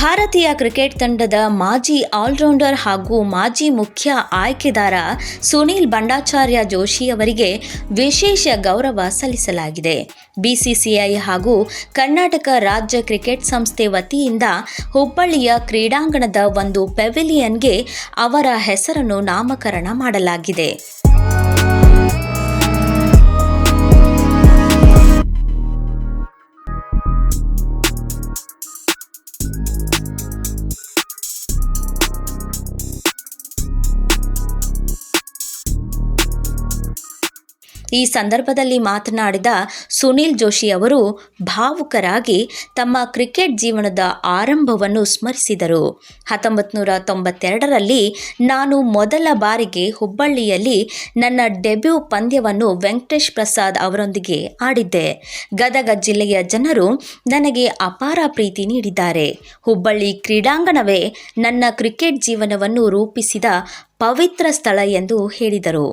ಭಾರತೀಯ ಕ್ರಿಕೆಟ್ ತಂಡದ ಮಾಜಿ ಆಲ್ರೌಂಡರ್ ಹಾಗೂ ಮಾಜಿ ಮುಖ್ಯ ಆಯ್ಕೆದಾರ ಸುನಿಲ್ ಬಂಡಾಚಾರ್ಯ ಜೋಶಿ ಅವರಿಗೆ ವಿಶೇಷ ಗೌರವ ಸಲ್ಲಿಸಲಾಗಿದೆ. ಬಿಸಿಸಿಐ ಹಾಗೂ ಕರ್ನಾಟಕ ರಾಜ್ಯ ಕ್ರಿಕೆಟ್ ಸಂಸ್ಥೆ ವತಿಯಿಂದ ಹುಬ್ಬಳ್ಳಿಯ ಕ್ರೀಡಾಂಗಣದ ಒಂದು ಪೆವಿಲಿಯನ್ಗೆ ಅವರ ಹೆಸರನ್ನು ನಾಮಕರಣ ಮಾಡಲಾಗಿದೆ. ಈ ಸಂದರ್ಭದಲ್ಲಿ ಮಾತನಾಡಿದ ಸುನಿಲ್ ಜೋಶಿ ಅವರು ಭಾವುಕರಾಗಿ ತಮ್ಮ ಕ್ರಿಕೆಟ್ ಜೀವನದ ಆರಂಭವನ್ನು ಸ್ಮರಿಸಿದರು. 1992ರಲ್ಲಿ ನಾನು ಮೊದಲ ಬಾರಿಗೆ ಹುಬ್ಬಳ್ಳಿಯಲ್ಲಿ ನನ್ನ ಡೆಬ್ಯೂ ಪಂದ್ಯವನ್ನು ವೆಂಕಟೇಶ್ ಪ್ರಸಾದ್ ಅವರೊಂದಿಗೆ ಆಡಿದ್ದೆ. ಗದಗ ಜಿಲ್ಲೆಯ ಜನರು ನನಗೆ ಅಪಾರ ಪ್ರೀತಿ ನೀಡಿದ್ದಾರೆ. ಹುಬ್ಬಳ್ಳಿ ಕ್ರೀಡಾಂಗಣವೇ ನನ್ನ ಕ್ರಿಕೆಟ್ ಜೀವನವನ್ನು ರೂಪಿಸಿದ ಪವಿತ್ರ ಸ್ಥಳ ಎಂದು ಹೇಳಿದರು.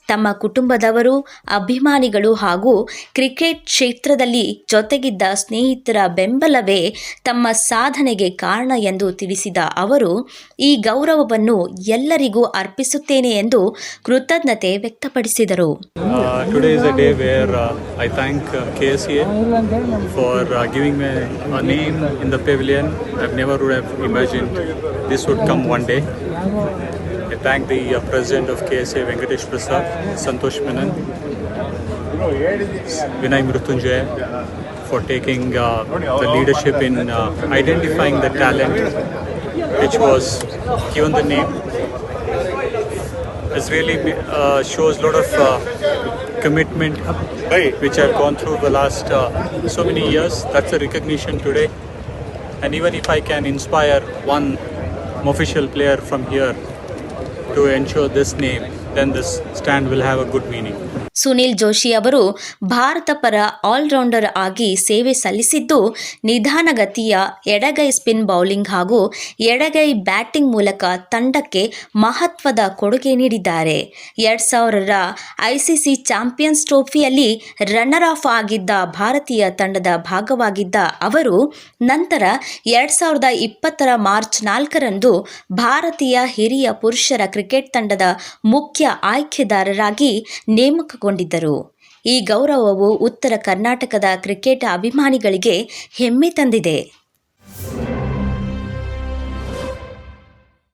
ತಮ್ಮ ಕುಟುಂಬದವರು, ಅಭಿಮಾನಿಗಳು ಹಾಗೂ ಕ್ರಿಕೆಟ್ ಕ್ಷೇತ್ರದಲ್ಲಿ ಜೊತೆಗಿದ್ದ ಸ್ನೇಹಿತರ ಬೆಂಬಲವೇ ತಮ್ಮ ಸಾಧನೆಗೆ ಕಾರಣ ಎಂದು ತಿಳಿಸಿದ ಅವರು, ಈ ಗೌರವವನ್ನು ಎಲ್ಲರಿಗೂ ಅರ್ಪಿಸುತ್ತೇನೆ ಎಂದು ಕೃತಜ್ಞತೆ ವ್ಯಕ್ತಪಡಿಸಿದರು. Today is a day where I thank KSA for giving me a name in the pavilion. I never would have imagined this would come one day. I thank the President of KSA, Venkatesh Prasad, Santosh Menon, Vinay Mrutyunjay, for taking the leadership in identifying the talent which was given the name. This really shows a lot of commitment which I've gone through the last so many years. That's a recognition today. And even if I can inspire one official player from here to ensure this name, then this stand will have a good meaning. Sunil Joshi ಅವರು ಭಾರತ ಪರ allrounder ಆಗಿ ಸೇವೆ ಸಲ್ಲಿಸಿದ್ದು, ನಿಧಾನಗತಿಯ ಎಡಗೈ spin bowling ಹಾಗೂ ಎಡಗೈ batting ಮೂಲಕ ತಂಡಕ್ಕೆ ಮಹತ್ವದ ಕೊಡುಗೆ ನೀಡಿದ್ದಾರೆ. 2000ರ ಐಸಿಸಿ ಚಾಂಪಿಯನ್ಸ್ ಟ್ರೋಫಿಯಲ್ಲಿ ರನ್ನರ್ ಆಫ್ ಆಗಿದ್ದ ಭಾರತೀಯ ತಂಡದ ಭಾಗವಾಗಿದ್ದ ಅವರು ನಂತರ 2020ರ ಮಾರ್ಚ್ 4ರಂದು ಭಾರತೀಯ ಹಿರಿಯ ಪುರುಷರ ಕ್ರಿಕೆಟ್ ತಂಡದ ಮುಖ್ಯ ಆಯ್ಕೆದಾರರಾಗಿ ನೇಮಕಗೊಂಡಿದ್ದರು. ಈ ಗೌರವವು ಉತ್ತರ ಕರ್ನಾಟಕದ ಕ್ರಿಕೆಟ್ ಅಭಿಮಾನಿಗಳಿಗೆ ಹೆಮ್ಮೆ ತಂದಿದೆ.